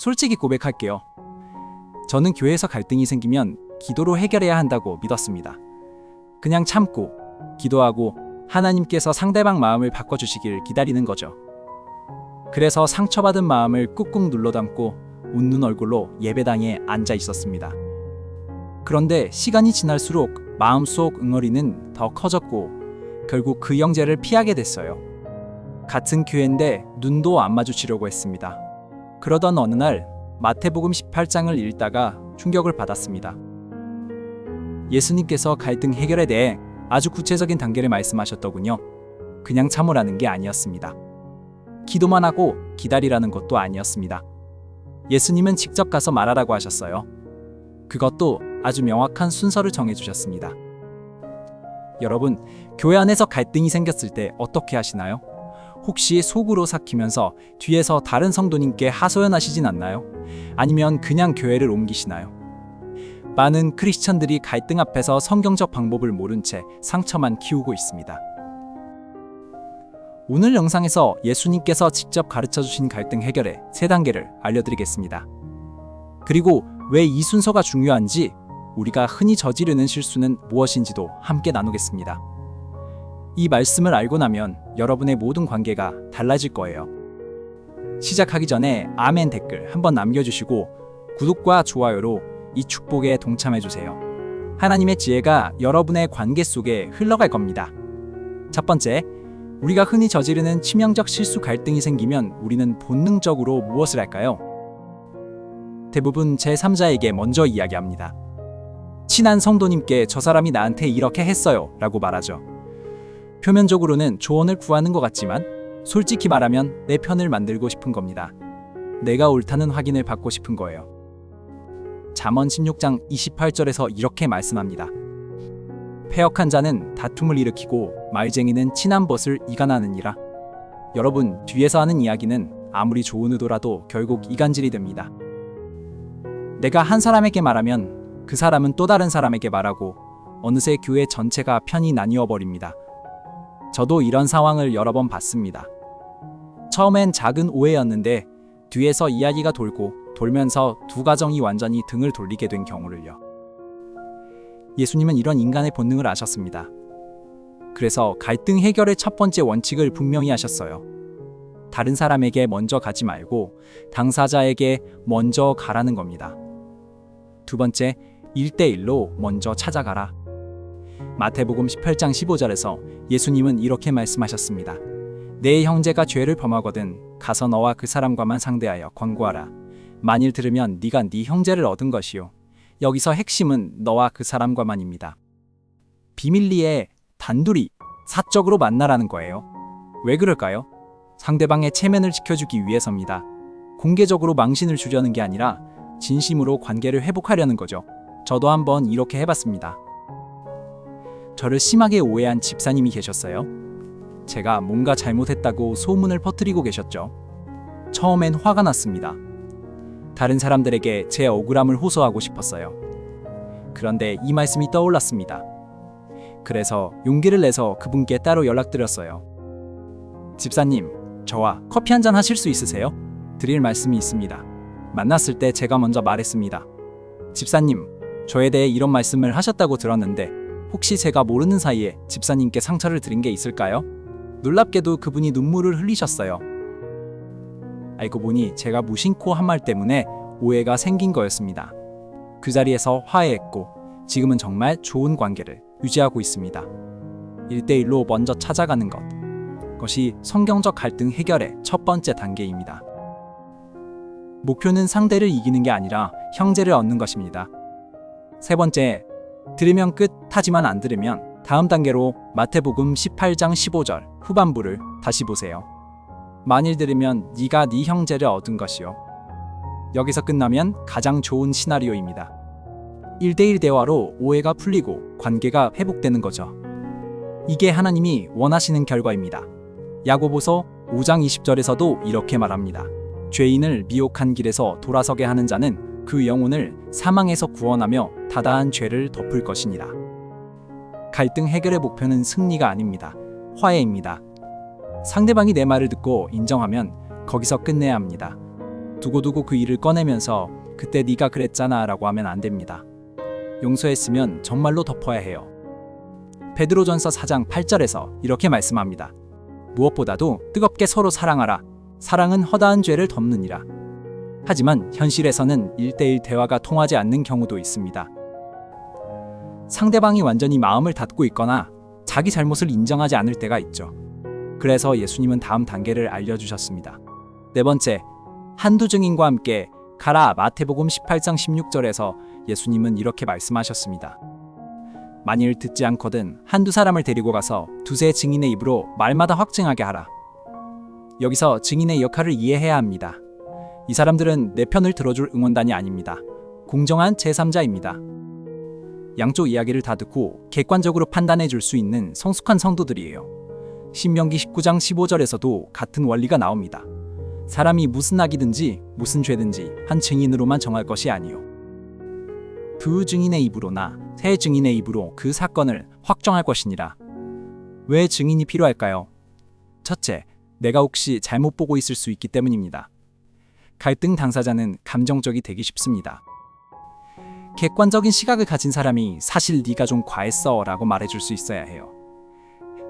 솔직히 고백할게요. 저는 교회에서 갈등이 생기면 기도로 해결해야 한다고 믿었습니다. 그냥 참고 기도하고 하나님께서 상대방 마음을 바꿔주시길 기다리는 거죠. 그래서 상처받은 마음을 꾹꾹 눌러 담고 웃는 얼굴로 예배당에 앉아 있었습니다. 그런데 시간이 지날수록 마음속 응어리는 더 커졌고 결국 그 형제를 피하게 됐어요. 같은 교회인데 눈도 안 마주치려고 했습니다. 그러던 어느 날 마태복음 18장을 읽다가 충격을 받았습니다. 예수님께서 갈등 해결에 대해 아주 구체적인 단계를 말씀하셨더군요. 그냥 참으라는 게 아니었습니다. 기도만 하고 기다리라는 것도 아니었습니다. 예수님은 직접 가서 말하라고 하셨어요. 그것도 아주 명확한 순서를 정해주셨습니다. 여러분, 교회 안에서 갈등이 생겼을 때 어떻게 하시나요? 혹시 속으로 삭히면서 뒤에서 다른 성도님께 하소연하시진 않나요? 아니면 그냥 교회를 옮기시나요? 많은 크리스천들이 갈등 앞에서 성경적 방법을 모른 채 상처만 키우고 있습니다. 오늘 영상에서 예수님께서 직접 가르쳐주신 갈등 해결의 3단계를 알려드리겠습니다. 그리고 왜 이 순서가 중요한지, 우리가 흔히 저지르는 실수는 무엇인지도 함께 나누겠습니다. 이 말씀을 알고 나면 여러분의 모든 관계가 달라질 거예요. 시작하기 전에 아멘 댓글 한번 남겨주시고 구독과 좋아요로 이 축복에 동참해주세요. 하나님의 지혜가 여러분의 관계 속에 흘러갈 겁니다. 첫 번째, 우리가 흔히 저지르는 치명적 실수 갈등이 생기면 우리는 본능적으로 무엇을 할까요? 대부분 제3자에게 먼저 이야기합니다. 친한 성도님께 저 사람이 나한테 이렇게 했어요 라고 말하죠. 표면적으로는 조언을 구하는 것 같지만 솔직히 말하면 내 편을 만들고 싶은 겁니다. 내가 옳다는 확인을 받고 싶은 거예요. 잠언 16장 28절에서 이렇게 말씀합니다. 패역한 자는 다툼을 일으키고 말쟁이는 친한 벗을 이간하느니라. 여러분, 뒤에서 하는 이야기는 아무리 좋은 의도라도 결국 이간질이 됩니다. 내가 한 사람에게 말하면 그 사람은 또 다른 사람에게 말하고 어느새 교회 전체가 편이 나뉘어 버립니다. 저도 이런 상황을 여러 번 봤습니다. 처음엔 작은 오해였는데 뒤에서 이야기가 돌면서 두 가정이 완전히 등을 돌리게 된 경우를요. 예수님은 이런 인간의 본능을 아셨습니다. 그래서 갈등 해결의 첫 번째 원칙을 분명히 하셨어요. 다른 사람에게 먼저 가지 말고 당사자에게 먼저 가라는 겁니다. 두 번째, 1대1로 먼저 찾아가라. 마태복음 18장 15절에서 예수님은 이렇게 말씀하셨습니다. 내 형제가 죄를 범하거든 가서 너와 그 사람과만 상대하여 권고하라. 만일 들으면 네가 네 형제를 얻은 것이요. 여기서 핵심은 너와 그 사람과만입니다. 비밀리에 단둘이 사적으로 만나라는 거예요. 왜 그럴까요? 상대방의 체면을 지켜주기 위해서입니다. 공개적으로 망신을 주려는 게 아니라 진심으로 관계를 회복하려는 거죠. 저도 한번 이렇게 해봤습니다. 저를 심하게 오해한 집사님이 계셨어요. 제가 뭔가 잘못했다고 소문을 퍼뜨리고 계셨죠. 처음엔 화가 났습니다. 다른 사람들에게 제 억울함을 호소하고 싶었어요. 그런데 이 말씀이 떠올랐습니다. 그래서 용기를 내서 그분께 따로 연락드렸어요. 집사님, 저와 커피 한잔 하실 수 있으세요? 드릴 말씀이 있습니다. 만났을 때 제가 먼저 말했습니다. 집사님, 저에 대해 이런 말씀을 하셨다고 들었는데 혹시 제가 모르는 사이에 집사님께 상처를 드린 게 있을까요? 놀랍게도 그분이 눈물을 흘리셨어요. 알고 보니 제가 무심코 한 말 때문에 오해가 생긴 거였습니다. 그 자리에서 화해했고 지금은 정말 좋은 관계를 유지하고 있습니다. 1대1로 먼저 찾아가는 것. 그것이 성경적 갈등 해결의 첫 번째 단계입니다. 목표는 상대를 이기는 게 아니라 형제를 얻는 것입니다. 세 번째, 들으면 끝 하지만 안 들으면 다음 단계로 마태복음 18장 15절 후반부를 다시 보세요. 만일 들으면 네가 네 형제를 얻은 것이요. 여기서 끝나면 가장 좋은 시나리오입니다. 1대1 대화로 오해가 풀리고 관계가 회복되는 거죠. 이게 하나님이 원하시는 결과입니다. 야고보서 5장 20절에서도 이렇게 말합니다. 죄인을 미혹한 길에서 돌아서게 하는 자는 그 영혼을 사망에서 구원하며 다다한 죄를 덮을 것이니라. 갈등 해결의 목표는 승리가 아닙니다. 화해입니다. 상대방이 내 말을 듣고 인정하면 거기서 끝내야 합니다. 두고두고 그 일을 꺼내면서 그때 네가 그랬잖아 라고 하면 안 됩니다. 용서했으면 정말로 덮어야 해요. 베드로전서 4장 8절에서 이렇게 말씀합니다. 무엇보다도 뜨겁게 서로 사랑하라. 사랑은 허다한 죄를 덮느니라. 하지만 현실에서는 1대1 대화가 통하지 않는 경우도 있습니다. 상대방이 완전히 마음을 닫고 있거나 자기 잘못을 인정하지 않을 때가 있죠. 그래서 예수님은 다음 단계를 알려주셨습니다. 네 번째, 한두 증인과 함께 가라. 마태복음 18장 16절에서 예수님은 이렇게 말씀하셨습니다. 만일 듣지 않거든 한두 사람을 데리고 가서 두세 증인의 입으로 말마다 확증하게 하라. 여기서 증인의 역할을 이해해야 합니다. 이 사람들은 내 편을 들어줄 응원단이 아닙니다. 공정한 제3자입니다. 양쪽 이야기를 다 듣고 객관적으로 판단해 줄 수 있는 성숙한 성도들이에요. 신명기 19장 15절에서도 같은 원리가 나옵니다. 사람이 무슨 악이든지 무슨 죄든지 한 증인으로만 정할 것이 아니요. 두 증인의 입으로나 세 증인의 입으로 그 사건을 확정할 것이니라. 왜 증인이 필요할까요? 첫째, 내가 혹시 잘못 보고 있을 수 있기 때문입니다. 갈등 당사자는 감정적이 되기 쉽습니다. 객관적인 시각을 가진 사람이 사실 네가 좀 과했어 라고 말해줄 수 있어야 해요.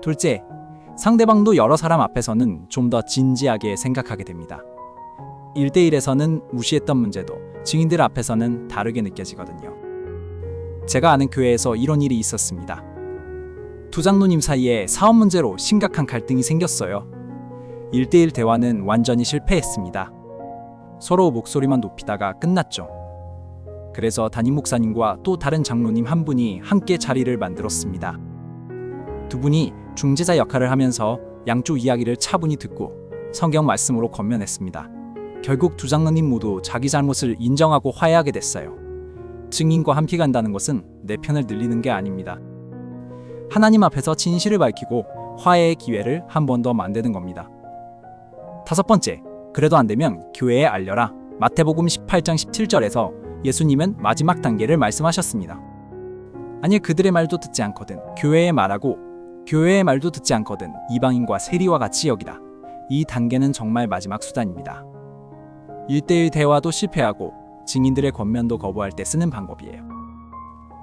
둘째, 상대방도 여러 사람 앞에서는 좀 더 진지하게 생각하게 됩니다. 1대1에서는 무시했던 문제도 증인들 앞에서는 다르게 느껴지거든요. 제가 아는 교회에서 이런 일이 있었습니다. 두 장로님 사이에 사업 문제로 심각한 갈등이 생겼어요. 1대1 대화는 완전히 실패했습니다. 서로 목소리만 높이다가 끝났죠. 그래서 담임 목사님과 또 다른 장로님 한 분이 함께 자리를 만들었습니다. 두 분이 중재자 역할을 하면서 양쪽 이야기를 차분히 듣고 성경 말씀으로 권면했습니다. 결국 두 장로님 모두 자기 잘못을 인정하고 화해하게 됐어요. 증인과 함께 간다는 것은 내 편을 늘리는 게 아닙니다. 하나님 앞에서 진실을 밝히고 화해의 기회를 한 번 더 만드는 겁니다. 다섯 번째, 그래도 안 되면 교회에 알려라. 마태복음 18장 17절에서 예수님은 마지막 단계를 말씀하셨습니다. 아니 그들의 말도 듣지 않거든 교회의 말하고 교회의 말도 듣지 않거든 이방인과 세리와 같이 여기라. 이 단계는 정말 마지막 수단입니다. 1대1 대화도 실패하고 증인들의 권면도 거부할 때 쓰는 방법이에요.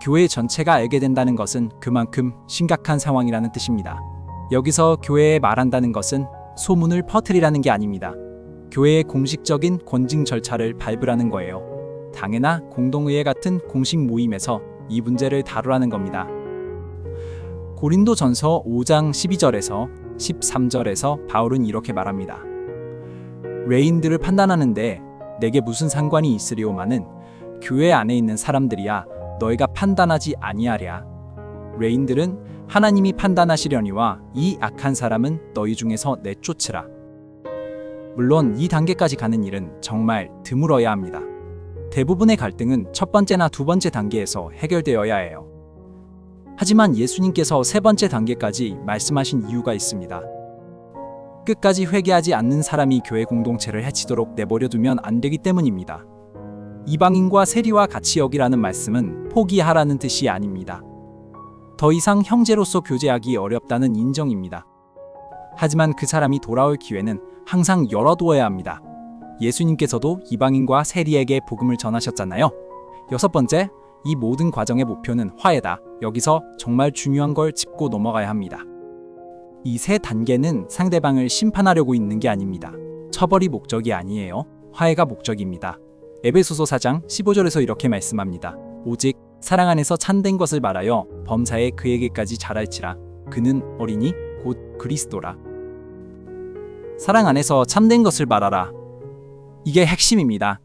교회 전체가 알게 된다는 것은 그만큼 심각한 상황이라는 뜻입니다. 여기서 교회에 말한다는 것은 소문을 퍼뜨리라는 게 아닙니다. 교회의 공식적인 권징 절차를 밟으라는 거예요. 당회나 공동의회 같은 공식 모임에서 이 문제를 다루라는 겁니다. 고린도전서 5장 12절에서 13절에서 바울은 이렇게 말합니다. 레인들을 판단하는데 내게 무슨 상관이 있으리오마는 교회 안에 있는 사람들이야 너희가 판단하지 아니하랴. 레인들은 하나님이 판단하시려니와 이 악한 사람은 너희 중에서 내쫓으라. 물론 이 단계까지 가는 일은 정말 드물어야 합니다. 대부분의 갈등은 첫 번째나 두 번째 단계에서 해결되어야 해요. 하지만 예수님께서 세 번째 단계까지 말씀하신 이유가 있습니다. 끝까지 회개하지 않는 사람이 교회 공동체를 해치도록 내버려두면 안 되기 때문입니다. 이방인과 세리와 같이 여기라는 말씀은 포기하라는 뜻이 아닙니다. 더 이상 형제로서 교제하기 어렵다는 인정입니다. 하지만 그 사람이 돌아올 기회는 항상 열어두어야 합니다. 예수님께서도 이방인과 세리에게 복음을 전하셨잖아요. 여섯 번째, 이 모든 과정의 목표는 화해다. 여기서 정말 중요한 걸 짚고 넘어가야 합니다. 이 세 단계는 상대방을 심판하려고 있는 게 아닙니다. 처벌이 목적이 아니에요. 화해가 목적입니다. 에베소서 4장 15절에서 이렇게 말씀합니다. 오직 사랑 안에서 참된 것을 말하여 범사에 그에게까지 자랄지라. 그는 어린이 곧 그리스도라. 사랑 안에서 참된 것을 말하라. 이게 핵심입니다.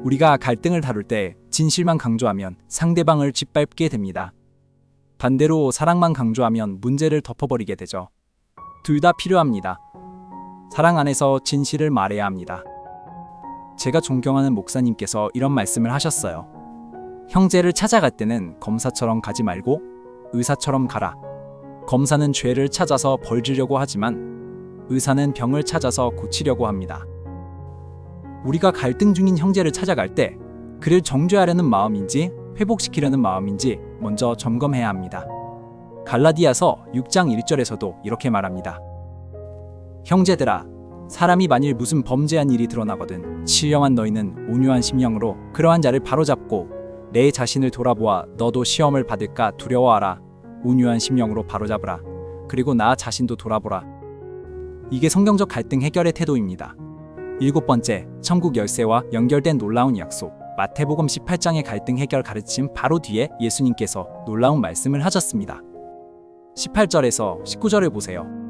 우리가 갈등을 다룰 때 진실만 강조하면 상대방을 짓밟게 됩니다. 반대로 사랑만 강조하면 문제를 덮어버리게 되죠. 둘 다 필요합니다. 사랑 안에서 진실을 말해야 합니다. 제가 존경하는 목사님께서 이런 말씀을 하셨어요. 형제를 찾아갈 때는 검사처럼 가지 말고 의사처럼 가라. 검사는 죄를 찾아서 벌 주려고 하지만 의사는 병을 찾아서 고치려고 합니다. 우리가 갈등 중인 형제를 찾아갈 때 그를 정죄하려는 마음인지 회복시키려는 마음인지 먼저 점검해야 합니다. 갈라디아서 6장 1절에서도 이렇게 말합니다. 형제들아, 사람이 만일 무슨 범죄한 일이 드러나거든 신령한 너희는 온유한 심령으로 그러한 자를 바로잡고 내 자신을 돌아보아 너도 시험을 받을까 두려워하라. 온유한 심령으로 바로잡으라. 그리고 나 자신도 돌아보라. 이게 성경적 갈등 해결의 태도입니다. 7번째, 천국 열쇠와 연결된 놀라운 약속. 마태복음 18장의 갈등 해결 가르침 바로 뒤에 예수님께서 놀라운 말씀을 하셨습니다. 18절에서 19절을 보세요.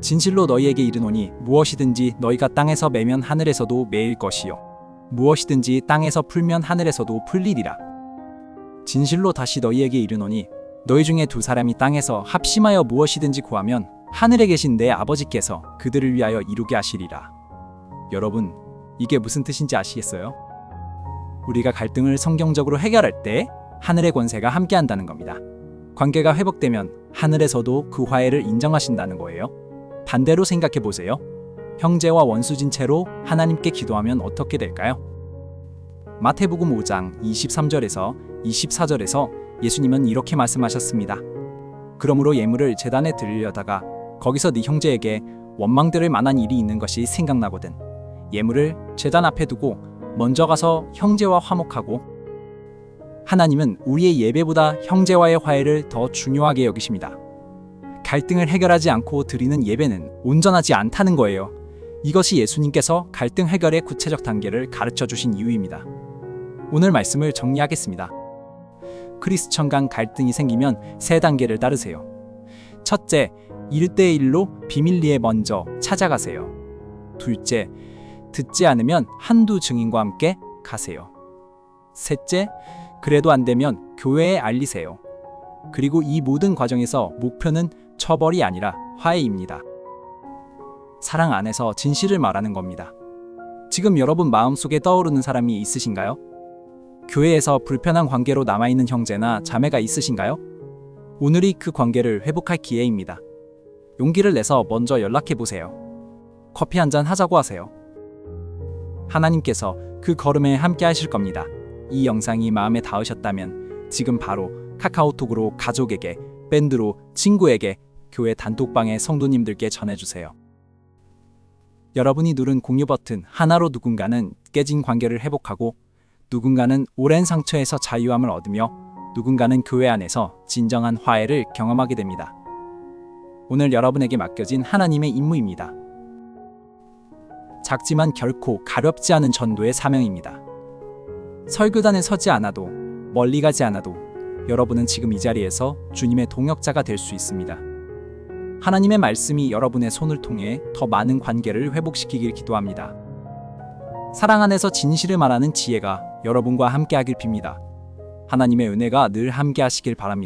진실로 너희에게 이르노니 무엇이든지 너희가 땅에서 매면 하늘에서도 매일 것이요 무엇이든지 땅에서 풀면 하늘에서도 풀리리라. 진실로 다시 너희에게 이르노니 너희 중에 두 사람이 땅에서 합심하여 무엇이든지 구하면 하늘에 계신 내 아버지께서 그들을 위하여 이루게 하시리라. 여러분, 이게 무슨 뜻인지 아시겠어요? 우리가 갈등을 성경적으로 해결할 때 하늘의 권세가 함께한다는 겁니다. 관계가 회복되면 하늘에서도 그 화해를 인정하신다는 거예요. 반대로 생각해 보세요. 형제와 원수진 채로 하나님께 기도하면 어떻게 될까요? 마태복음 5장 23절에서 24절에서 예수님은 이렇게 말씀하셨습니다. 그러므로 예물을 제단에 드리려다가 거기서 네 형제에게 원망들을 만한 일이 있는 것이 생각나거든 예물을 제단 앞에 두고 먼저 가서 형제와 화목하고. 하나님은 우리의 예배보다 형제와의 화해를 더 중요하게 여기십니다. 갈등을 해결하지 않고 드리는 예배는 온전하지 않다는 거예요. 이것이 예수님께서 갈등 해결의 구체적 단계를 가르쳐 주신 이유입니다. 오늘 말씀을 정리하겠습니다. 크리스천 간 갈등이 생기면 3단계를 따르세요. 첫째, 1대1로 비밀리에 먼저 찾아가세요. 둘째, 듣지 않으면 한두 증인과 함께 가세요. 셋째, 그래도 안 되면 교회에 알리세요. 그리고 이 모든 과정에서 목표는 처벌이 아니라 화해입니다. 사랑 안에서 진실을 말하는 겁니다. 지금 여러분 마음속에 떠오르는 사람이 있으신가요? 교회에서 불편한 관계로 남아있는 형제나 자매가 있으신가요? 오늘이 그 관계를 회복할 기회입니다. 용기를 내서 먼저 연락해보세요. 커피 한잔 하자고 하세요. 하나님께서 그 걸음에 함께 하실 겁니다. 이 영상이 마음에 닿으셨다면 지금 바로 카카오톡으로 가족에게, 밴드로 친구에게, 교회 단톡방의 성도님들께 전해주세요. 여러분이 누른 공유 버튼 하나로 누군가는 깨진 관계를 회복하고 누군가는 오랜 상처에서 자유함을 얻으며 누군가는 교회 안에서 진정한 화해를 경험하게 됩니다. 오늘 여러분에게 맡겨진 하나님의 임무입니다. 작지만 결코 가볍지 않은 전도의 사명입니다. 설교단에 서지 않아도 멀리 가지 않아도 여러분은 지금 이 자리에서 주님의 동역자가 될 수 있습니다. 하나님의 말씀이 여러분의 손을 통해 더 많은 관계를 회복시키길 기도합니다. 사랑 안에서 진실을 말하는 지혜가 여러분과 함께하길 빕니다. 하나님의 은혜가 늘 함께하시길 바랍니다.